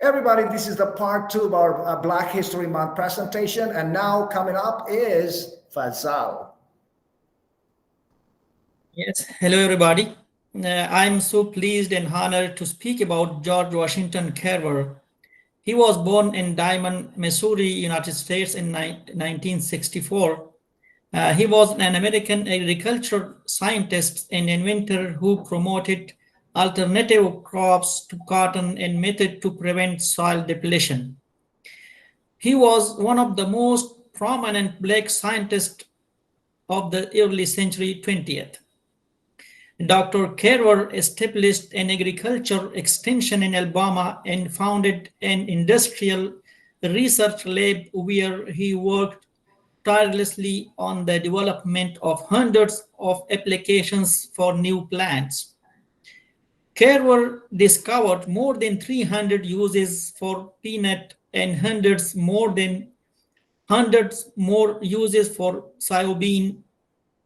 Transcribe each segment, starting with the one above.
Everybody, this is the part two of our Black History Month presentation. And now coming up is Fazal. Yes, hello everybody. I'm so pleased and honored to speak about George Washington Carver. He was born in Diamond, Missouri, United States in 1964. He was an American agriculture scientist and inventor who promoted alternative crops to cotton and method to prevent soil depletion. He was one of the most prominent black scientists of the early century 20th. Dr. Carver established an agriculture extension in Alabama and founded an industrial research lab where he worked tirelessly on the development of hundreds of applications for new plants. Carver discovered more than 300 uses for peanut and hundreds more uses for soybean,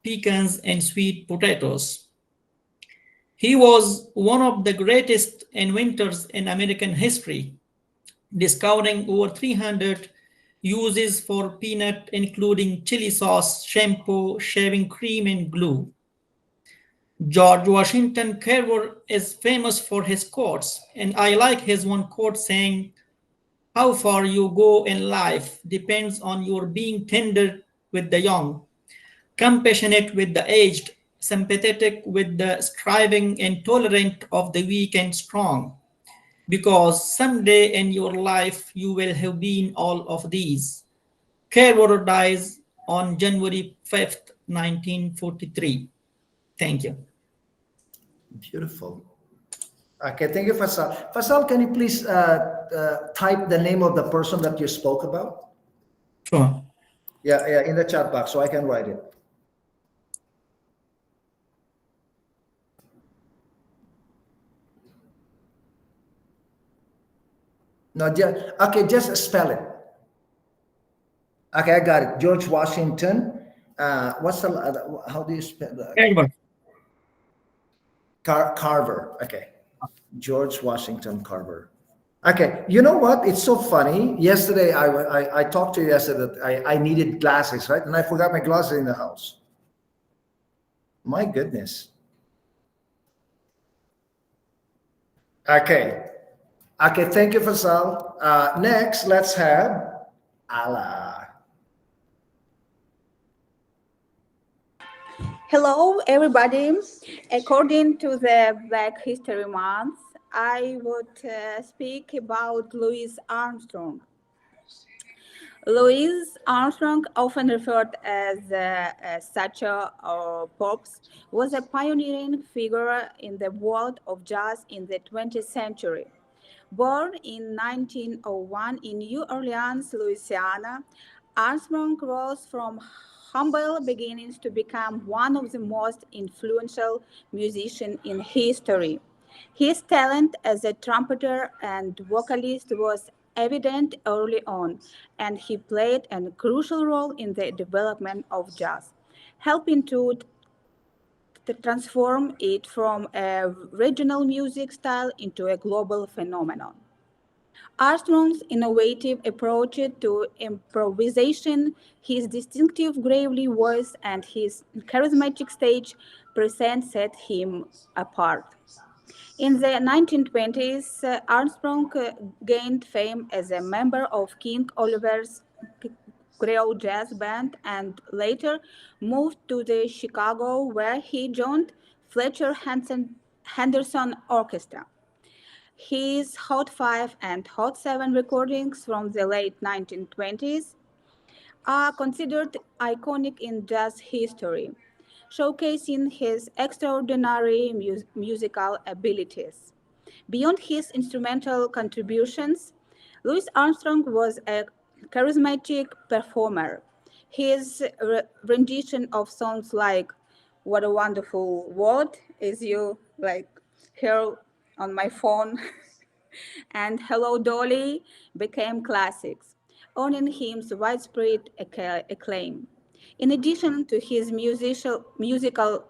pecans, and sweet potatoes. He was one of the greatest inventors in American history, discovering over 300 uses for peanut, including chili sauce, shampoo, shaving cream, and glue. George Washington Carver is famous for his quotes, and I like his one quote saying, "How far you go in life depends on your being tender with the young, compassionate with the aged, sympathetic with the striving, and tolerant of the weak and strong. Because someday in your life you will have been all of these." Carver dies on January 5th, 1943. Thank you. Beautiful. Okay, thank you, Fasal. Fasal, can you please type the name of the person that you spoke about? Sure. Yeah, in the chat box so I can write it. No, okay, just spell it. Okay, I got it. George Washington. What's the, how do you spell that? Carver. Carver. Okay. George Washington Carver. Okay, you know what? It's so funny. Yesterday, I talked to you yesterday that I needed glasses, right? And I forgot my glasses in the house. My goodness. Okay. Okay, thank you, Fasal. Next, let's have Allah. Hello, everybody. According to the Black History Month, I would speak about Louis Armstrong. Louis Armstrong, often referred as Satchel or Pops, was a pioneering figure in the world of jazz in the 20th century. Born in 1901 in New Orleans, Louisiana, Armstrong rose from humble beginnings to become one of the most influential musicians in history. His talent as a trumpeter and vocalist was evident early on, and he played a crucial role in the development of jazz, helping to transform it from a regional music style into a global phenomenon. Armstrong's innovative approach to improvisation, his distinctive gravelly voice, and his charismatic stage presence set him apart. In the 1920s, Armstrong gained fame as a member of King Oliver's Creole Jazz Band and later moved to the Chicago where he joined Henderson Orchestra. His Hot 5 and Hot 7 recordings from the late 1920s are considered iconic in jazz history, showcasing his extraordinary musical abilities. Beyond his instrumental contributions, Louis Armstrong was a charismatic performer. His rendition of songs like "What a Wonderful World," as you like hear on my phone, and "Hello Dolly" became classics, earning him widespread acclaim. In addition to his musical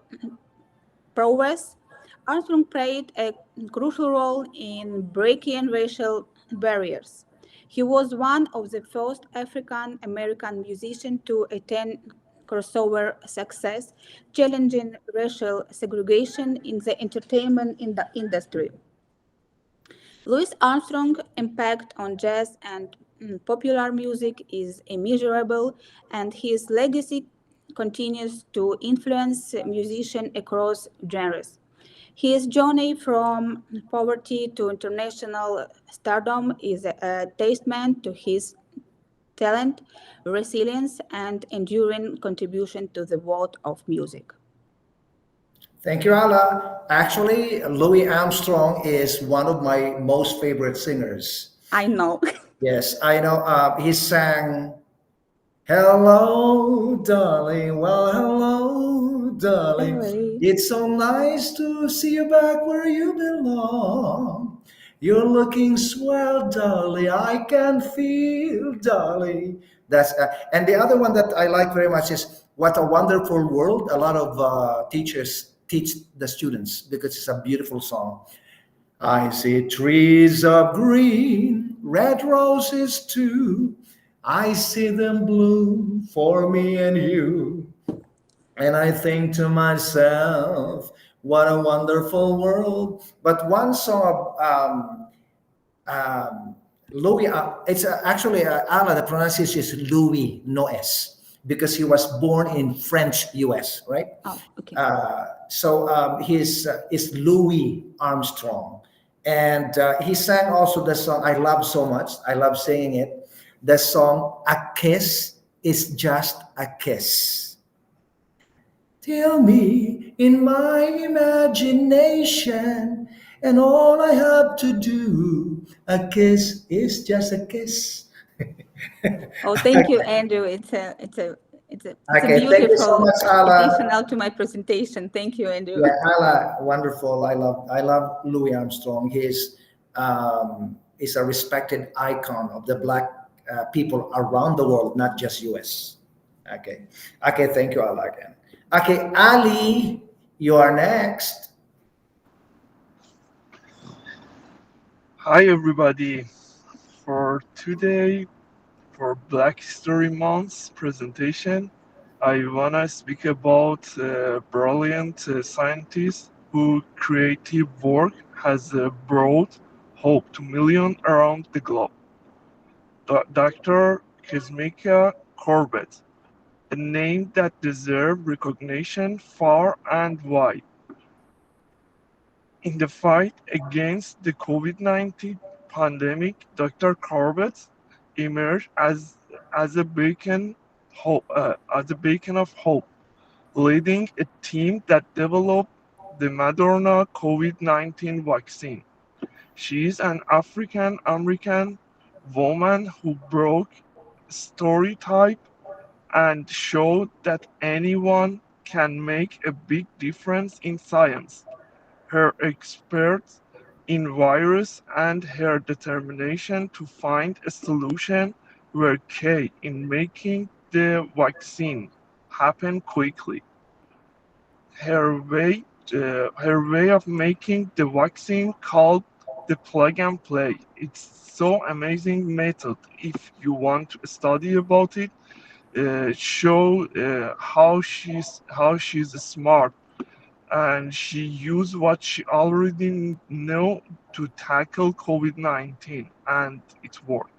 prowess, Armstrong played a crucial role in breaking racial barriers. He was one of the first African American musicians to attain crossover success, challenging racial segregation in the entertainment industry. Louis Armstrong's impact on jazz and popular music is immeasurable, and his legacy continues to influence musicians across genres. His journey from poverty to international stardom is a testament to his talent, resilience, and enduring contribution to the world of music. Thank you, Ala. Actually, Louis Armstrong is one of my most favorite singers. I know. Yes, I know. He sang "Hello, darling." Well, hello, darling. Anyway, It's so nice to see you back where you belong. You're looking swell, darling. I can feel, darling. That's and the other one that I like very much is "What a Wonderful World." A lot of teachers teach the students because it's a beautiful song. I see trees of green, red roses too. I see them bloom for me and you. And I think to myself, what a wonderful world. But one song um, Louis, it's actually, Ala, the pronunciation is Louis, no S, because he was born in French US, right? oh, okay. So his is Louis Armstrong, and he sang also the song I love so much. I love singing it. The song "A Kiss Is Just a Kiss." Tell me in my imagination, and all I have to do, a kiss is just a kiss. Oh, thank you, Andrew. It's a Okay, thank you so beautiful much, Ala. additional to my presentation. Thank you, Andrew. Yeah, Ala, wonderful. I love Louis Armstrong. He's a respected icon of the black people around the world, not just US. Okay. Okay, thank you, Ala, again. Okay, Ali, you are next. Hi everybody. For today, for Black History Month's presentation, I wanna speak about brilliant scientists whose creative work has brought hope to millions around the globe. Dr. Kizzmekia Corbett, a name that deserves recognition far and wide. In the fight against the COVID-19 pandemic, Dr. Corbett emerged as a beacon of hope, leading a team that developed the Moderna COVID-19 vaccine. She is an African American woman who broke stereotype and showed that anyone can make a big difference in science. Her expertise in virus and her determination to find a solution were key in making the vaccine happen quickly. Her way of making the vaccine called the plug and play. It's so amazing method. If you want to study about it, show how she's smart and she used what she already know to tackle COVID-19 and it worked.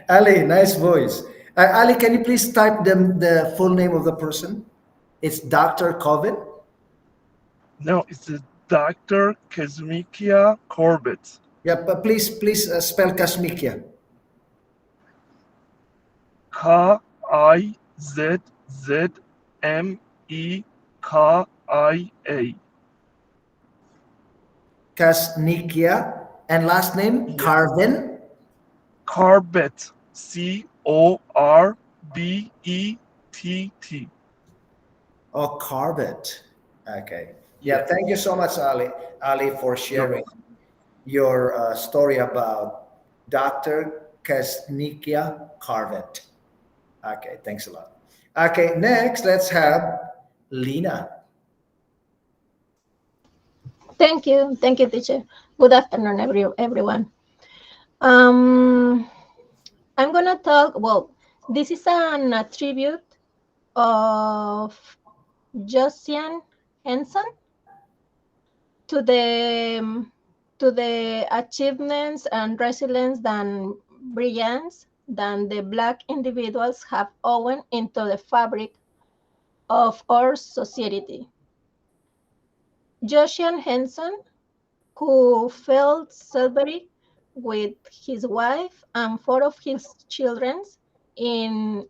Ali, nice voice. Ali, can you please type the full name of the person? It's Dr. COVID. No, it's a Dr. Kizzmekia Corbett. Yeah, but please spell Kasmikia. Kizzmekia. Kasnikia. And last name, Yeah. Carvin. Corbett. Corbett. Oh, Corbett. Okay. Yeah, thank you so much, Ali, for sharing your story about Dr. Kasnikia Carvet. Okay, thanks a lot. Okay, next let's have Lena. Thank you, teacher. Good afternoon, everyone. I'm gonna talk. Well, this is an attribute of Josiane Henson to the achievements and resilience and brilliance that the Black individuals have woven into the fabric of our society. Josiane Henson, who fell Sudbury with his wife and 4 of his children in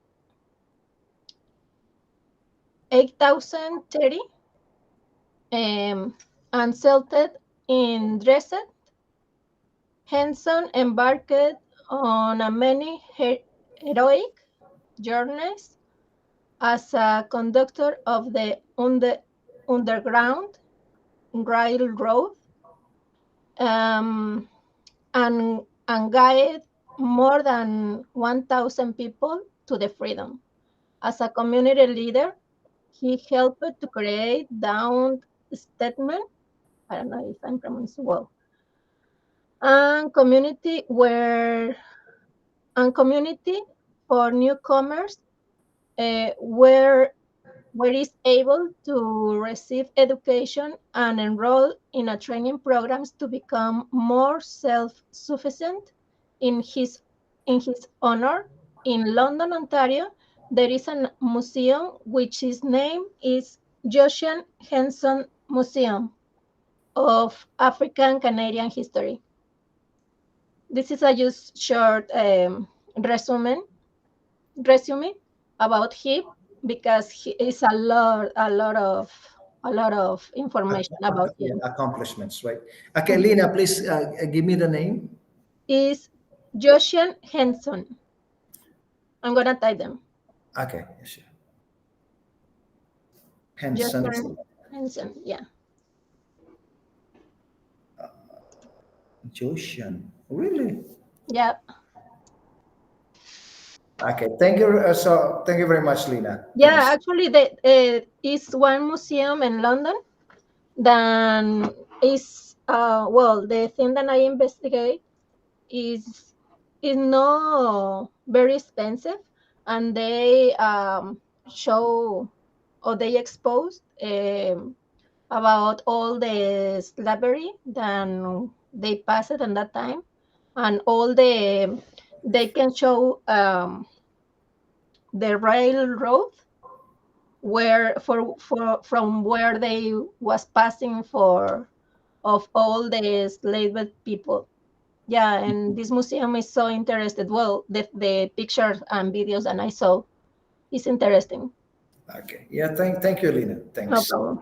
8030 and settled in Dresden. Henson embarked on a many heroic journeys as a conductor of the Underground Railroad, and guided more than 1,000 people to the freedom. As a community leader, he helped to create Down Statement, I don't know if I'm pronouncing well, and community for newcomers, where is able to receive education and enroll in a training programs to become more self-sufficient. In his honor, in London, Ontario, there is a museum which its name is Josiane Henson Museum of African Canadian History. This is a just short resume about him, because he is a lot of information about him. Accomplishments, right? Okay, Lena, please give me the name. Is Josiane Henson. I'm gonna type them. Okay, sure. Henson. Henson, yeah. Josiane, really? Yeah. Okay, thank you. Thank you very much, Lena. Yeah, Thanks. actually, there is one museum in London that is well, the thing that I investigate is not very expensive, and they show, or they expose about all the slavery that they passed at that time, and all they can show the railroad where from where they was passing for of all the enslaved people. Yeah, and this museum is so interested. Well, the pictures and videos that I saw is interesting. Okay, yeah, thank you, Lena. Thanks. No problem.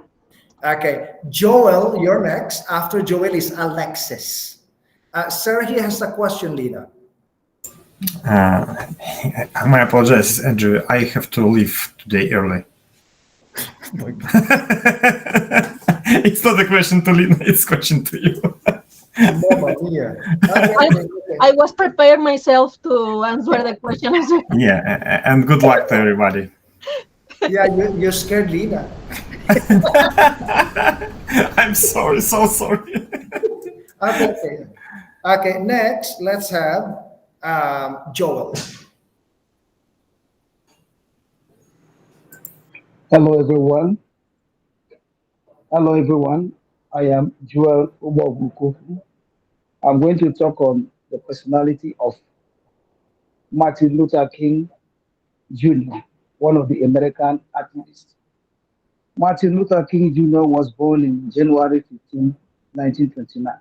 Okay, Joel, you're next. After Joel is Alexis. Sir, he has a question, Lena. My apologies, Andrew. I have to leave today early. It's not a question to Lena, it's a question to you. Mamma mia. I was prepared myself to answer the question as well. Yeah, and good luck to everybody. Yeah, you scared Lena. I'm sorry, so sorry. Okay, next, let's have Joel. Hello, everyone. Hello, everyone. I am Joel Ubogukofu. I'm going to talk on the personality of Martin Luther King Jr., one of the American activists. Martin Luther King Jr. was born in January 15, 1929,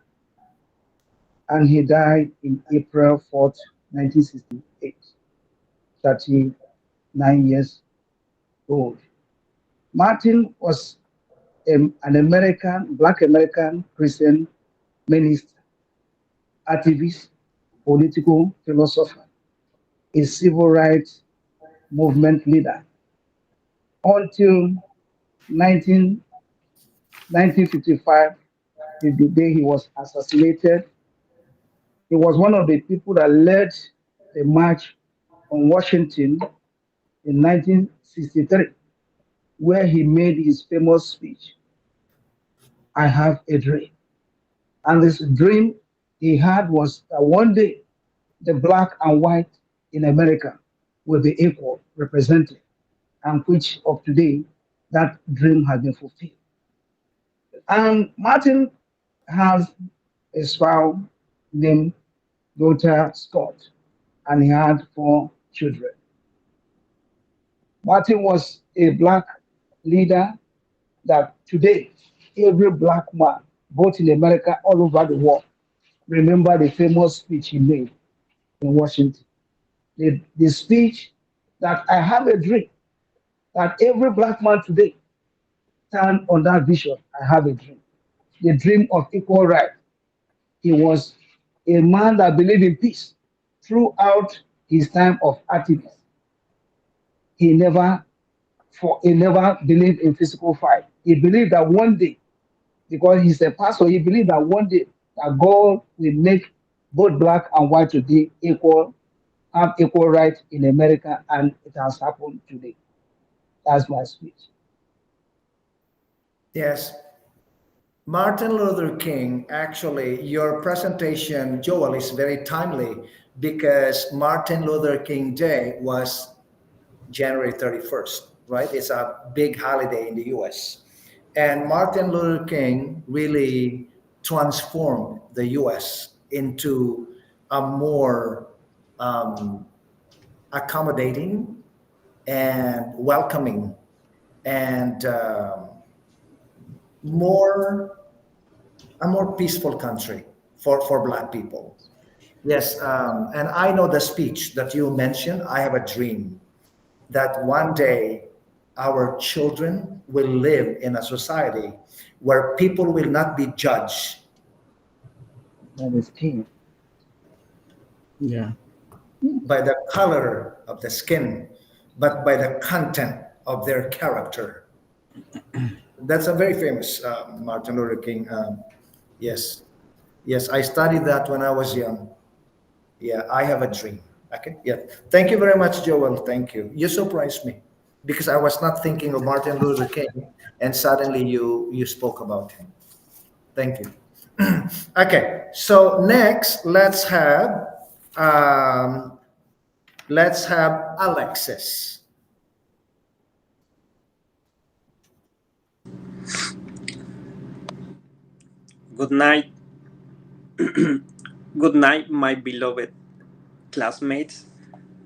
and he died in April 4th, 1968, 39 years old. Martin was an Black American Christian minister, activist, political philosopher, a civil rights movement leader. Until 1955, the day he was assassinated, he was one of the people that led the March on Washington in 1963, where he made his famous speech, I have a dream. And this dream he had was that one day the black and white in America will be equal, represented, and which of today that dream has been fulfilled. And Martin has a spouse named daughter Scott, and he had 4 children. Martin was a black leader that today every black man, both in America, all over the world, remember the famous speech he made in Washington. The speech that I have a dream that every black man today stand on that vision. I have a dream. The dream of equal right. He was a man that believed in peace throughout his time of activism. He never he never believed in physical fight. He believed that one day, because he's a pastor, he believed that one day that God will make both black and white today equal, have equal rights in America, and it has happened today. That's my speech. Yes. Martin Luther King, actually, your presentation, Joel, is very timely because Martin Luther King Day was January 31st, right? It's a big holiday in the US. And Martin Luther King really transformed the US into a more accommodating and welcoming and more a more peaceful country for black people. Yes, and I know the speech that you mentioned. I have a dream that one day our children will live in a society where people will not be judged That is key. Yeah. by the color of the skin, but by the content of their character. That's a very famous Martin Luther King. Yes, yes, I studied that when I was young. Yeah, I have a dream. Okay, yeah. Thank you very much, Joel. Thank you. You surprised me because I was not thinking of Martin Luther King, and suddenly you spoke about him. Thank you. Okay, so next um, let's have Alexis. Good night. Good night, my beloved classmates.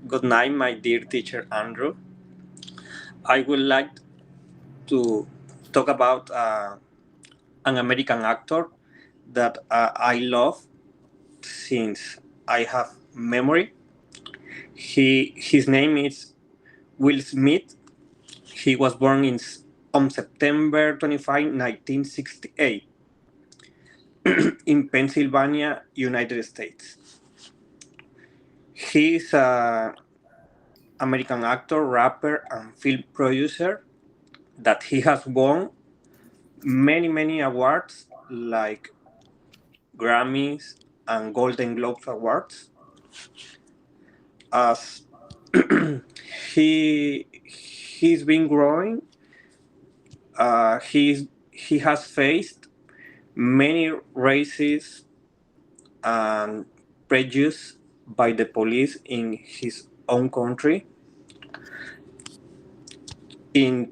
Good night, my dear teacher Andrew. I would like to talk about an American actor that I love since I have memory. His name is Will Smith. He was born on September 25, 1968 in Pennsylvania, United States. He is an American actor, rapper, and film producer that he has won many awards like Grammys and Golden Globes awards. As he's been growing, he has faced many races and prejudice by the police in his own country. In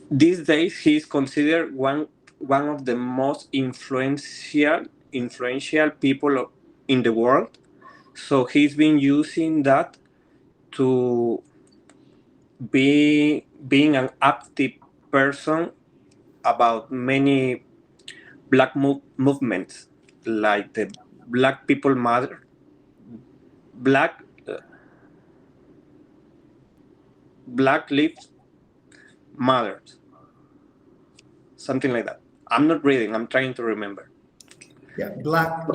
these days, he is considered one of the most influential people in the world. So he's been using that to being an active person about many black movements like the Black People Matter, Black Black Lives Matter, something like that. I'm not reading. I'm trying to remember. Yeah, Black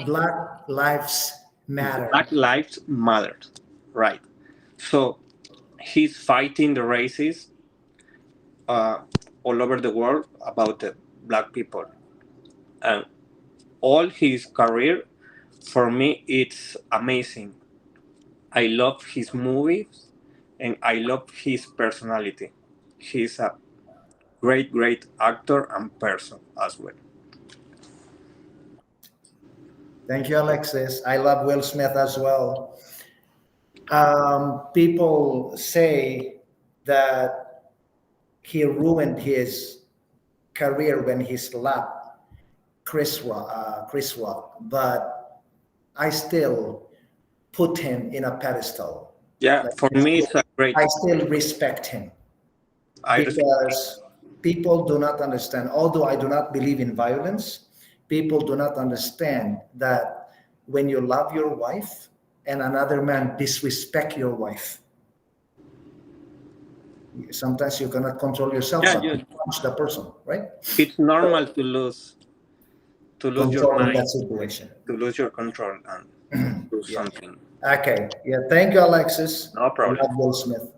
Lives Matter. Black Lives Matter, right? So he's fighting the races all over the world about the black people, and all his career, for me, it's amazing. I love his movies, and I love his personality. He's a great actor and person as well. Thank you, Alexis. I love Will Smith as well. People say that he ruined his career when he slapped Chris Rock, but I still put him in a pedestal. Yeah, Like, for me, it's a great. I still respect him I because people do not understand. Although I do not believe in violence, people do not understand that when you love your wife and another man disrespect your wife, sometimes you cannot control yourself, Yeah, but you, you punch the person, right? it's normal to lose your Controlling that mind, situation. to lose your control and do Yeah. something. Okay. Yeah. Thank you, Alexis. No problem. Love Will Smith.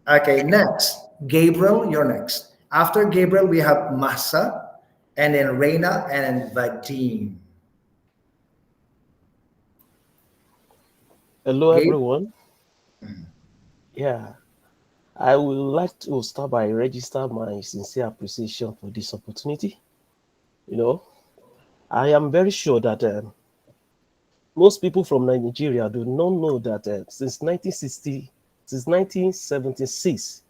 Okay. Next, Gabriel, you're next. After Gabriel, we have Massa, and then Reina, and then Vadim. Hello, Gabe? everyone. Yeah, I would like to start by register my sincere appreciation for this opportunity. You know, I am very sure that most people from Nigeria do not know that since 1976,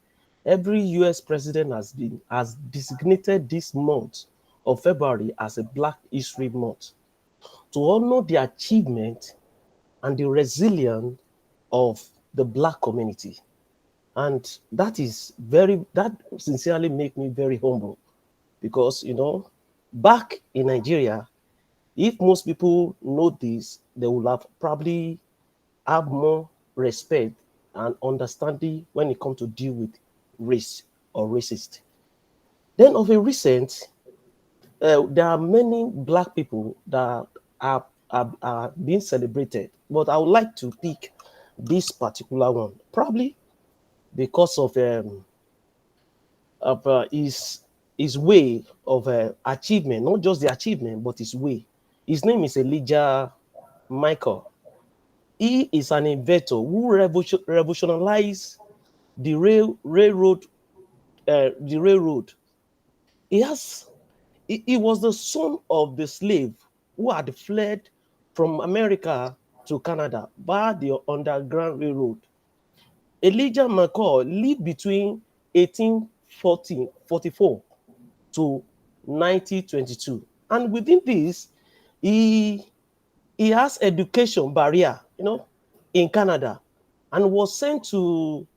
every U.S. president has designated this month of February as a Black History Month to honor the achievement and the resilience of the Black community. And that sincerely make me very humble because, back in Nigeria, if most people know this, they will have probably have more respect and understanding when it comes to deal with race or racist. Then of a recent, there are many Black people that are being celebrated, but I would like to pick this particular one, probably because of his way of achievement, not just the achievement, but his way. His name is Elijah Michael. He is an inventor who revolutionized the railroad. The railroad. He was the son of the slave who had fled from America to Canada by the Underground Railroad. Elijah McCall lived between 1844 to 1922. And within this, he has education barrier, in Canada, and was sent to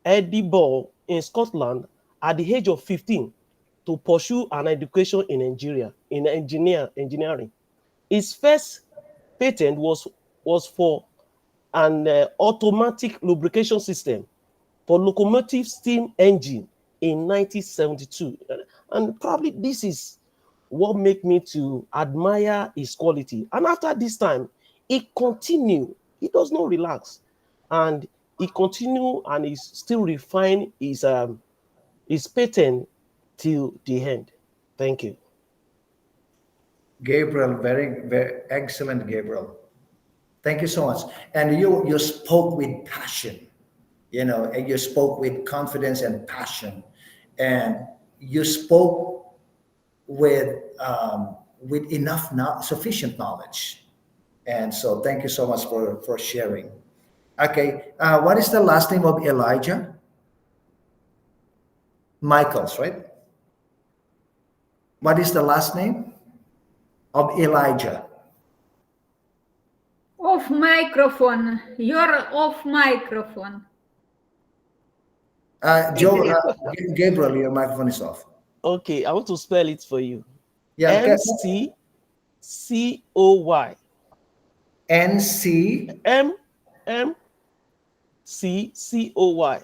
Edinburgh in Scotland at the age of 15 to pursue an education in Nigeria in engineering. His first patent was for an automatic lubrication system for locomotive steam engine in 1972. And probably this is what made me to admire his quality. And after this time, he continued. He does not relax. And he continued and he still refine his patent till the end. Thank you. Gabriel, very, very excellent, Gabriel. Thank you so much. And you spoke with passion, and you spoke with confidence and passion, and you spoke with sufficient knowledge. And so, thank you so much for sharing. Okay, what is the last name of Elijah? Michaels, right? What is the last name of Elijah? Off microphone. You're off microphone. Gabriel, your microphone is off. Okay, I want to spell it for you. Yeah, MCCOY. MCCOY.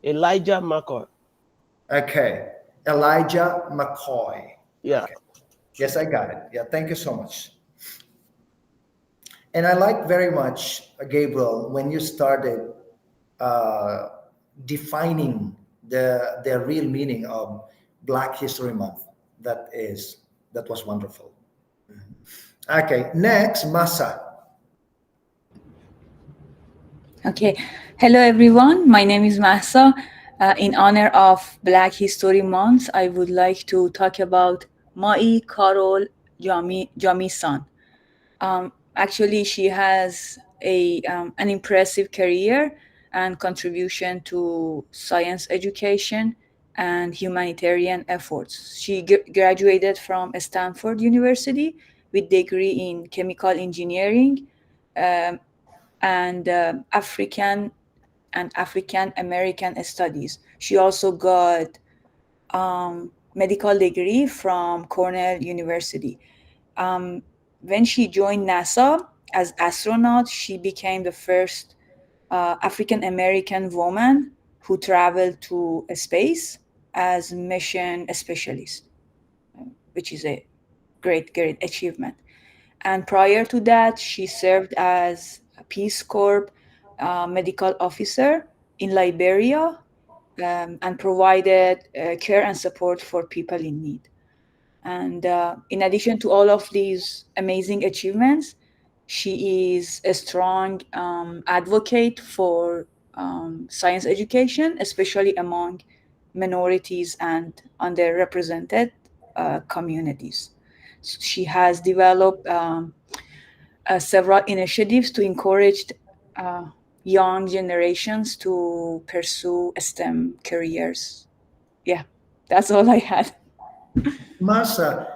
Elijah McCoy. Okay, Elijah McCoy. Yeah. Okay. Yes, I got it. Yeah, thank you so much. And I like very much, Gabriel, when you started defining the real meaning of Black History Month. That was wonderful. Okay, next, Massa. Okay, Hello, everyone. My name is Mahsa. In honor of Black History Month, I would like to talk about Mai Carol Jamison. Actually, she has an impressive career and contribution to science education and humanitarian efforts. She graduated from Stanford University with degree in chemical engineering um, and African American studies. She also got medical degree from Cornell University. When she joined NASA as astronaut, she became the first African American woman who traveled to space as mission specialist, which is a great achievement. And prior to that, she served as a Peace Corps medical officer in Liberia and provided care and support for people in need. And in addition to all of these amazing achievements, she is a strong advocate for science education, especially among minorities and underrepresented communities. She has developed several initiatives to encourage young generations to pursue STEM careers. Yeah, that's all I had. Marsa,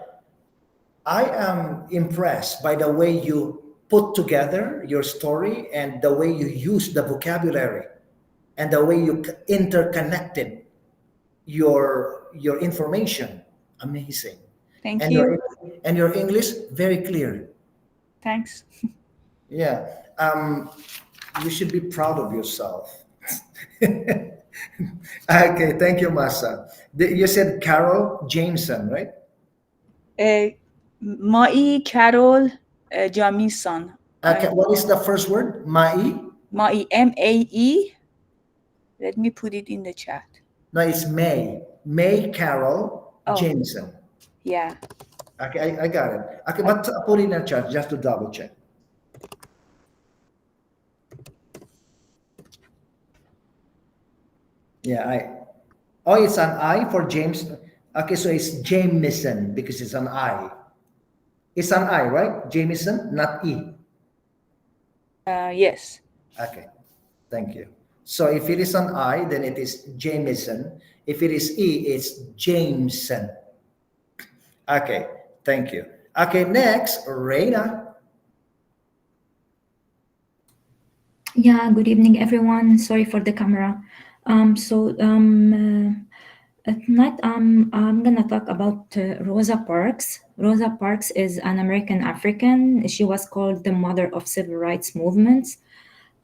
I am impressed by the way you put together your story and the way you use the vocabulary and the way you interconnected your information. Amazing. Thank And you. your English very clear. Thanks. Yeah. You should be proud of yourself. Okay, thank you, Masa. You said Carol Jameson, right? Mai Carol Jamison. Okay, what is the first word? Mai? Mai, M-A-E. Let me put it in the chat. No, it's May. May Carol Oh. Jameson. Yeah. Okay, I got it. Okay, but put it in the chat just to double check. Yeah, it's an I for James. Okay, so it's Jameson because it's an I. It's an I, right? Jameson, not E. Yes. Okay, thank you. So if it is an I, then it is Jameson. If it is E, it's Jameson. Okay, thank you. Okay, next, Reina. Yeah, good evening, everyone. Sorry for the camera. Tonight I'm gonna talk about Rosa Parks. Rosa Parks is an American African. She was called the mother of civil rights movements.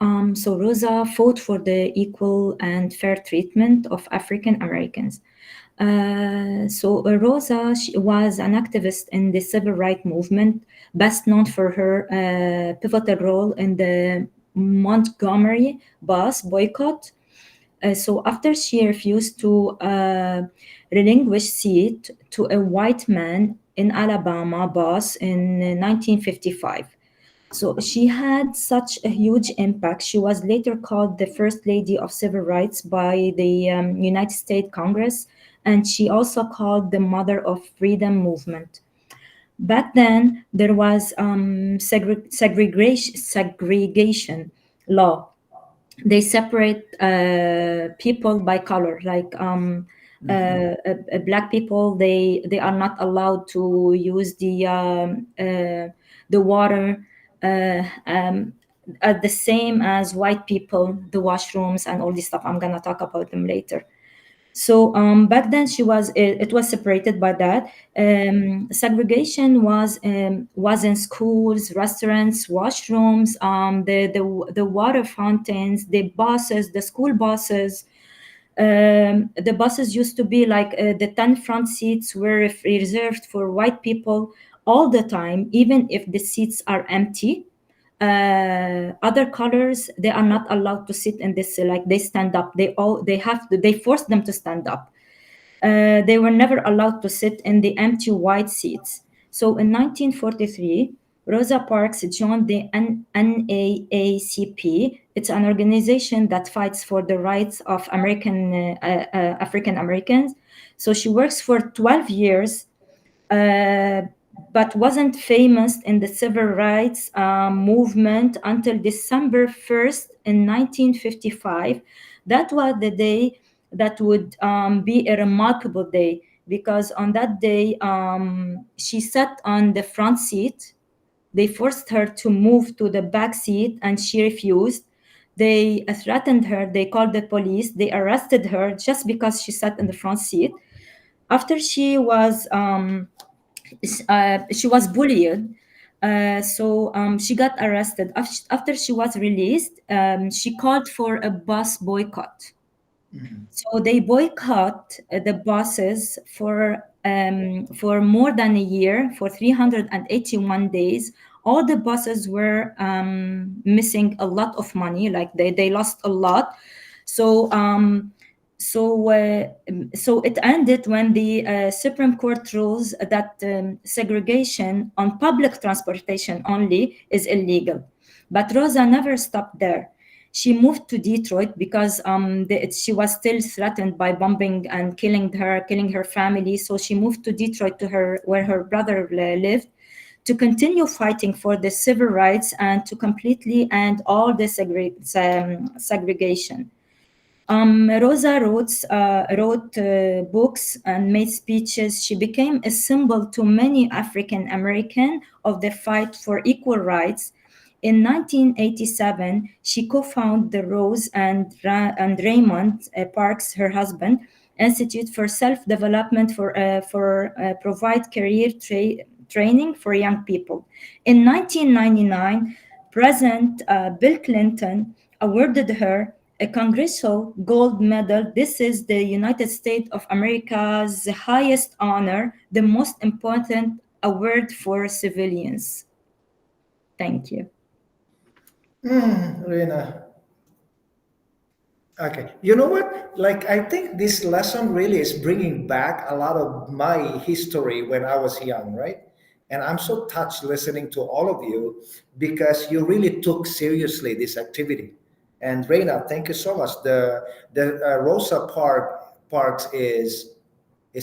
So Rosa fought for the equal and fair treatment of African Americans. Rosa, she was an activist in the civil rights movement, best known for her pivotal role in the Montgomery bus boycott. So after she refused to relinquish seat to a white man in Alabama bus in 1955. So she had such a huge impact. She was later called the First Lady of Civil Rights by the United States Congress, and she also called the Mother of Freedom movement. Back then, there was segregation law. They separate people by color, like black people. They are not allowed to use the water the same as white people, the washrooms and all this stuff. I'm gonna talk about them later. So back then it was separated by that. Segregation was in schools, restaurants, washrooms, the water fountains, the buses, the school buses. The buses used to be like the 10 front seats were reserved for white people all the time, even if the seats are empty. Other colors, they are not allowed to sit in this, like they stand up. They force them to stand up. They were never allowed to sit in the empty white seats. So in 1943, Rosa Parks joined the NAACP. It's an organization that fights for the rights of African Americans. So she works for 12 years, but wasn't famous in the civil rights movement until December 1st in 1955. That was the day that would be a remarkable day, because on that day, she sat on the front seat. They forced her to move to the back seat and she refused. They threatened her. They called the police. They arrested her just because she sat in the front seat. After she was bullied, so she got arrested. After she was released, she called for a bus boycott. So they boycott the buses for more than a year, for 381 days. All the buses were missing a lot of money, like they lost a lot. So it ended when the Supreme Court rules that segregation on public transportation only is illegal. But Rosa never stopped there. She moved to Detroit because she was still threatened by bombing and killing her family. So she moved to Detroit, where her brother lived, to continue fighting for the civil rights and to completely end all the segregation. Rosa wrote books and made speeches. She became a symbol to many African Americans of the fight for equal rights. In 1987, she co-founded the Rose and Raymond Parks, her husband, Institute for Self-Development for provide career training for young people. In 1999, President Bill Clinton awarded her a Congressional Gold Medal. This is the United States of America's highest honor, the most important award for civilians. Thank you. Rena. Okay. You know what? Like, I think this lesson really is bringing back a lot of my history when I was young, right? And I'm so touched listening to all of you because you really took seriously this activity. And Reina, thank you so much. The Rosa Parks is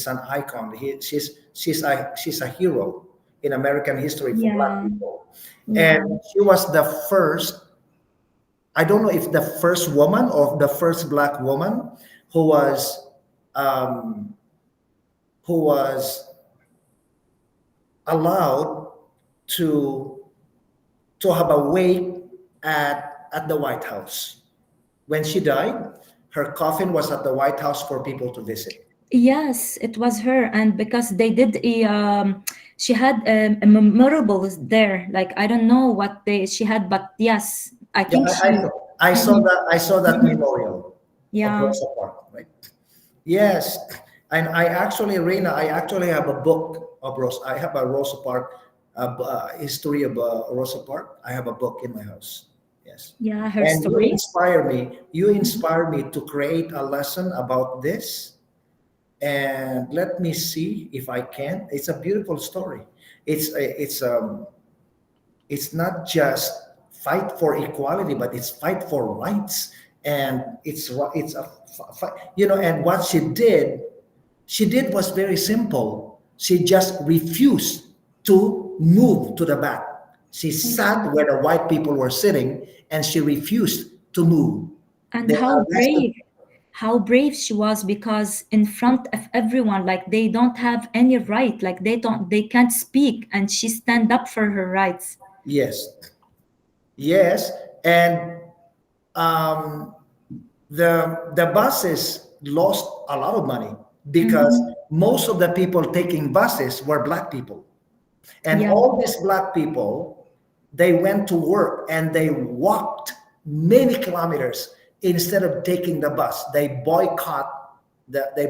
an icon. She's a hero in American history for Black people. Yeah. And she was the first, I don't know if the first woman or the first Black woman who was allowed to have a wake at the White House. When she died, her coffin was at the White House for people to visit. Yes, it was her, and because they did she had a memorable there. Like, I don't know what she had, but yes, I think I saw that memorial. Yeah. Of Rosa Parks, right? Yes, and Reina, I actually have a book of Rosa. I have a Rosa Parks history of Rosa Parks. I have a book in my house. Yes. Yeah, her And story. you inspire me to create a lesson about this. And let me see if I can. It's a beautiful story. It's not just fight for equality, but it's fight for rights. And it's a fight, and what she did was very simple. She just refused to move to the back. She sat where the white people were sitting and she refused to move. And They how arrested- brave she was, because in front of everyone, like, they don't have any right, like they can't speak, and she stand up for her rights. Yes. And the buses lost a lot of money because most of the people taking buses were Black people. And Yeah. all these Black people, they went to work and they walked many kilometers instead of taking the bus. They boycotted the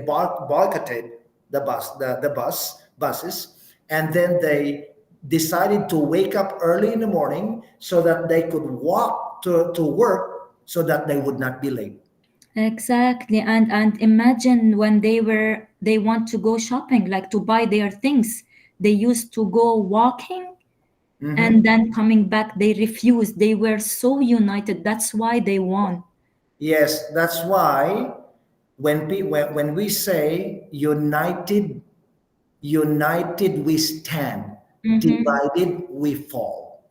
buses, and then they decided to wake up early in the morning so that they could walk to work so that they would not be late. Exactly. And imagine when they want to go shopping, like to buy their things, they used to go walking and then coming back, they refused. They were so united. That's why they won. Yes, that's why when we say united we stand, divided we fall.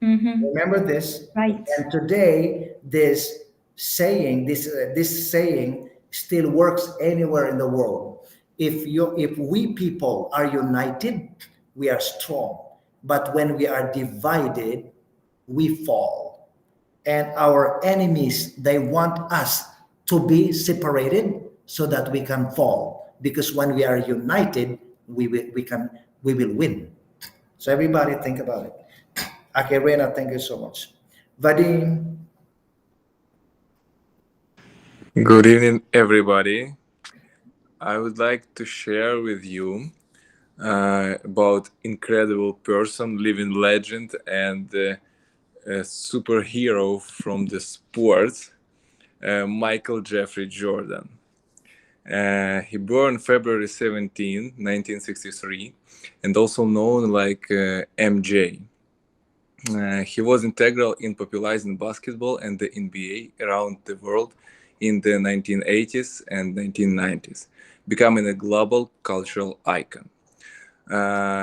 Remember this. Right. And today, this saying still works anywhere in the world. If we people are united, we are strong. But when we are divided, we fall. And our enemies, they want us to be separated so that we can fall. Because when we are united, we will win. So everybody think about it. Okay, Reina, thank you so much. Vadim. Good evening, everybody. I would like to share with you about incredible person, living legend, and a superhero from the sport, Michael Jeffrey Jordan. He born February 17, 1963, and also known like MJ. He was integral in popularizing basketball and the NBA around the world in the 1980s and 1990s, becoming a global cultural icon.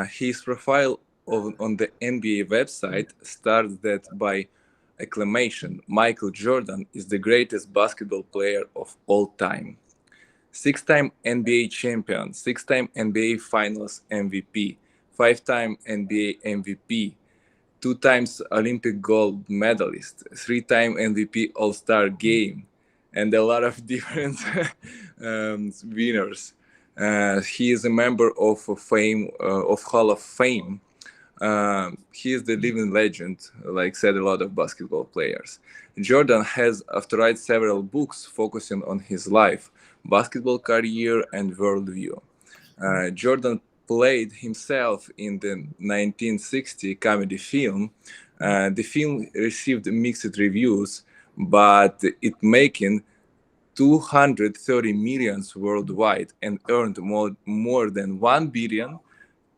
His profile on the NBA website starts that by acclamation, Michael Jordan is the greatest basketball player of all time. 6-time NBA champion, 6-time NBA Finals MVP, 5-time NBA MVP, 2 times Olympic gold medalist, 3-time MVP All-Star Game, and a lot of different winners. He is a member of Hall of Fame. He is the living legend, like said a lot of basketball players. Jordan has authored several books focusing on his life, basketball career, and worldview. Jordan played himself in the 1960 comedy film. The film received mixed reviews, but it making 230 million worldwide and earned more than 1 billion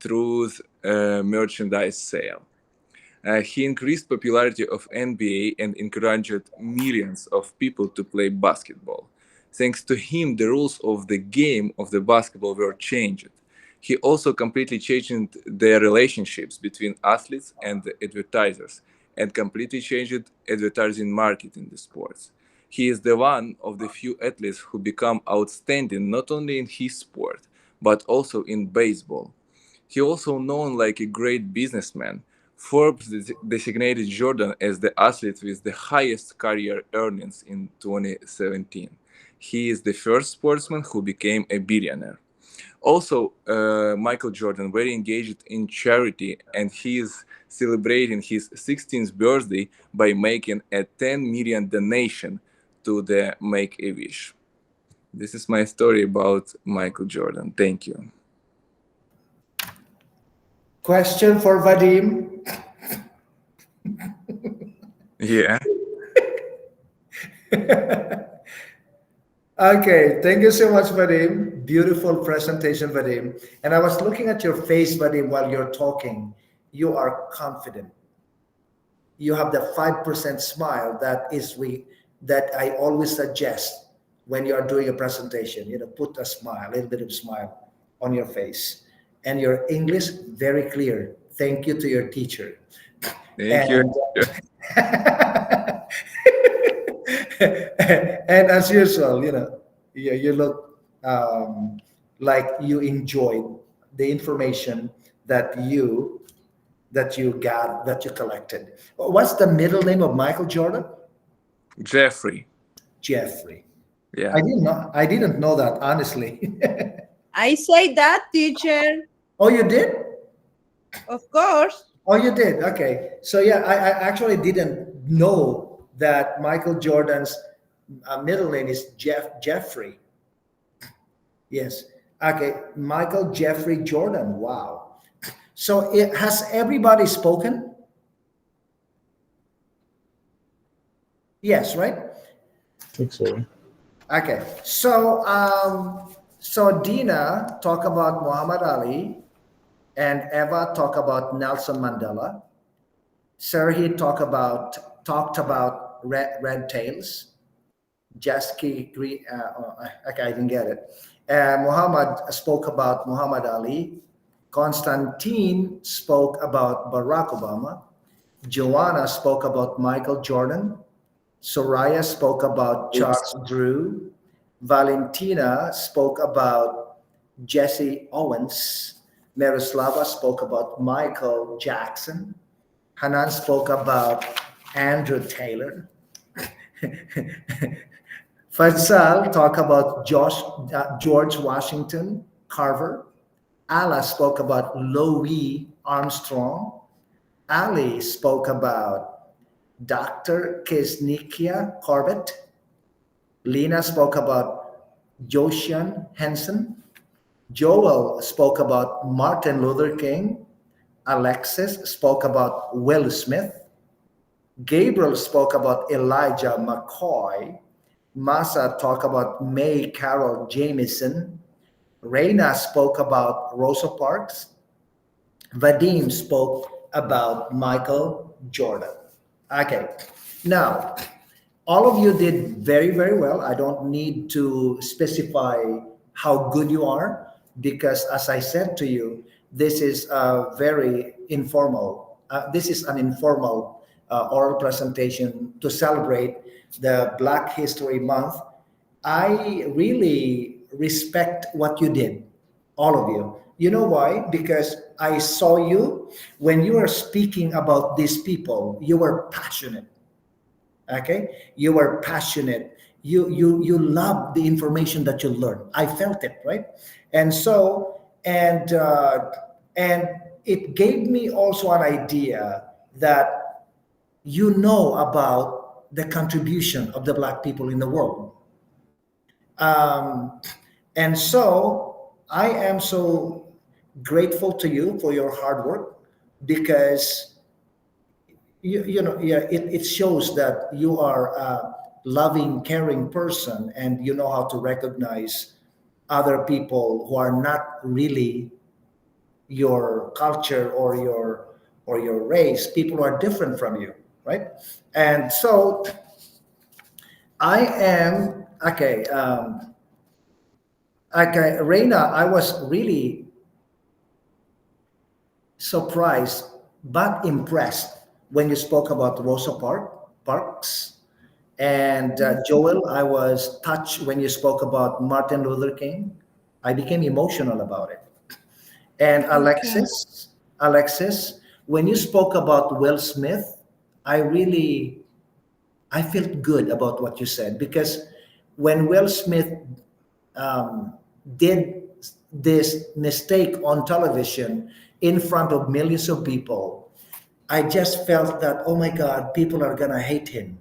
through merchandise sale. He increased popularity of NBA and encouraged millions of people to play basketball. Thanks to him, the rules of the game of the basketball were changed. He also completely changed the relationships between athletes and the advertisers and completely changed advertising market in the sports. He is the one of the few athletes who become outstanding not only in his sport, but also in baseball. He also known like a great businessman. Forbes designated Jordan as the athlete with the highest career earnings in 2017. He is the first sportsman who became a billionaire. Also, Michael Jordan very engaged in charity, and he is celebrating his 16th birthday by making a 10 million donation to the Make-A-Wish. This is my story about Michael Jordan. Thank you. Question for Vadim. Yeah. Okay, thank you so much, Vadim. Beautiful presentation, Vadim. And I was looking at your face, Vadim, while you're talking. You are confident. You have the 5% smile that I always suggest when you are doing a presentation. You know, put a smile, a little bit of smile on your face. And your English very clear. Thank you to your teacher. Thank you. And as usual, you know, you look like you enjoyed the information that you collected. What's the middle name of Michael Jordan? Jeffrey. Jeffrey. Yeah. I didn't know that, honestly. I say that, teacher. Oh, you did? Of course. Oh, you did? Okay. So yeah, I actually didn't know that Michael Jordan's middle name is Jeffrey. Yes. Okay. Michael Jeffrey Jordan. Wow. So has everybody spoken? Yes, right? I think so. Okay. So, so Dina talk about Muhammad Ali, and Eva talked about Nelson Mandela. Serhi talked about red tails. Jaski, okay, I didn't get it. Muhammad spoke about Muhammad Ali. Constantine spoke about Barack Obama. Joanna spoke about Michael Jordan. Soraya spoke about Charles Drew. Valentina spoke about Jesse Owens. Miroslava spoke about Michael Jackson. Hanan spoke about Andrew Taylor. Faisal talked about George Washington Carver. Ala spoke about Louis Armstrong. Ali spoke about Dr. Kesnikia Corbett. Lena spoke about Joshian Henson. Joel spoke about Martin Luther King. Alexis spoke about Will Smith. Gabriel spoke about Elijah McCoy. Masa talked about May Carol Jamieson. Reina spoke about Rosa Parks. Vadim spoke about Michael Jordan. Okay, now all of you did very, very well. I don't need to specify how good you are because, as I said to you, this is a very informal. This is an informal oral presentation to celebrate the Black History Month. I really respect what you did, all of you. You know why? Because I saw you when you were speaking about these people. You were passionate. Okay, you were passionate. You loved the information that you learned. I felt it, right? And so and it gave me also an idea that you know about the contribution of the Black people in the world. And so I am so grateful to you for your hard work because it shows that you are a loving, caring person and you know how to recognize other people who are not really your culture or your race. People who are different from you, right? And so I am okay, Reina, I was really surprised but impressed when you spoke about Rosa Parks. And Joel, I was touched when you spoke about Martin Luther King. I became emotional about it. And Alexis, when you spoke about Will Smith, I felt good about what you said because when Will Smith did this mistake on television in front of millions of people, I just felt that, oh my God, people are gonna hate him.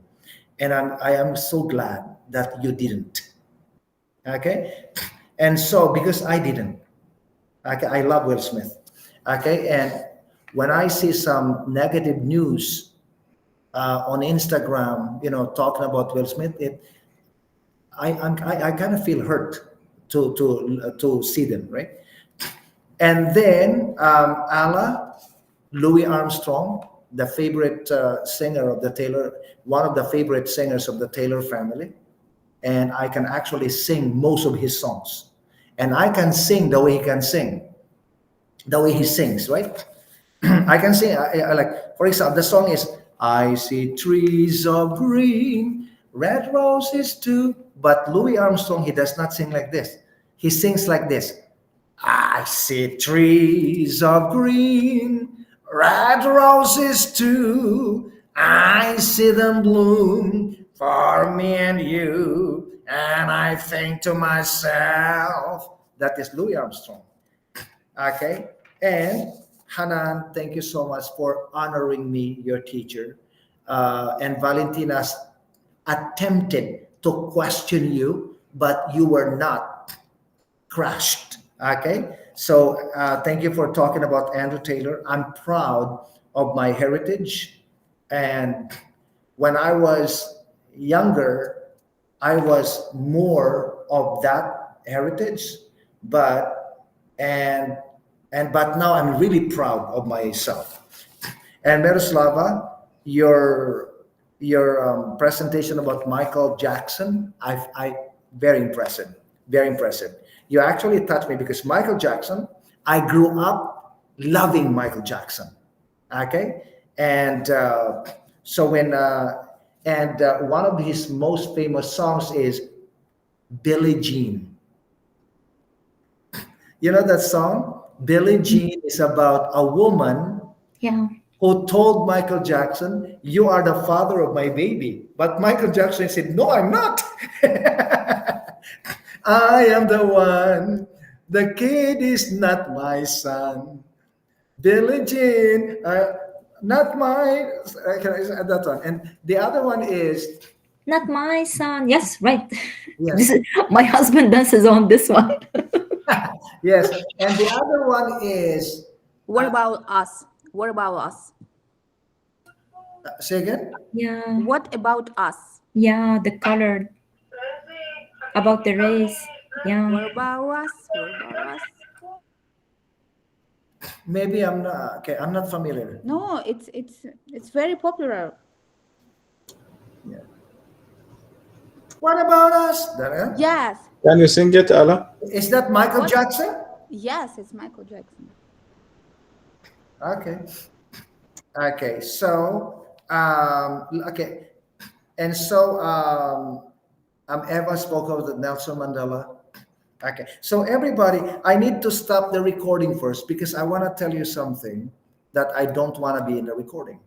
And I am so glad that you didn't. Okay? And so, because I didn't. Okay, I love Will Smith. Okay, and when I see some negative news on Instagram, talking about Will Smith, I kind of feel hurt to see them, right? And then Ala, Louis Armstrong, the favorite singer of the Taylor, one of the favorite singers of the Taylor family, and I can actually sing most of his songs, and I can sing the way he can sing, the way he sings, right? I can sing. I like, for example, the song is "I see trees of green, red roses too." But Louis Armstrong, he does not sing like this. He sings like this: "I see trees of green, red roses too. I see them bloom for me and you. And I think to myself," that is Louis Armstrong. Okay. And Hanan, thank you so much for honoring me, your teacher. And Valentina's attempted to question you, but you were not crushed. Okay. So thank you for talking about Andrew Taylor. I'm proud of my heritage. And when I was younger, I was more of that heritage, and but now I'm really proud of myself. And Miroslava, your presentation about Michael Jackson, I very impressive, very impressive. You actually touched me because Michael Jackson, I grew up loving Michael Jackson. Okay, and so when one of his most famous songs is Billie Jean. You know that song? Billie Jean is about a woman who told Michael Jackson, "You are the father of my baby." But Michael Jackson said, "No, I'm not. I am the one. The kid is not my son. Billie Jean, not my." That one. And the other one is Not my son. Yes, right. Yes. This is, my husband dances on this one. yes, and the other one is What about us? What about us? say again. Yeah. What about us? Yeah, the color. About the race. Yeah. What about us? What about us? Maybe I'm not okay. I'm not familiar. No, it's very popular. Yeah. What about us? Yes. Can you sing it, Ella? Is that Michael What? Jackson? Yes, it's Michael Jackson. Okay. Okay. So okay, and so Eva spoke of the Nelson Mandela. Okay. So everybody, I need to stop the recording first because I want to tell you something that I don't want to be in the recording.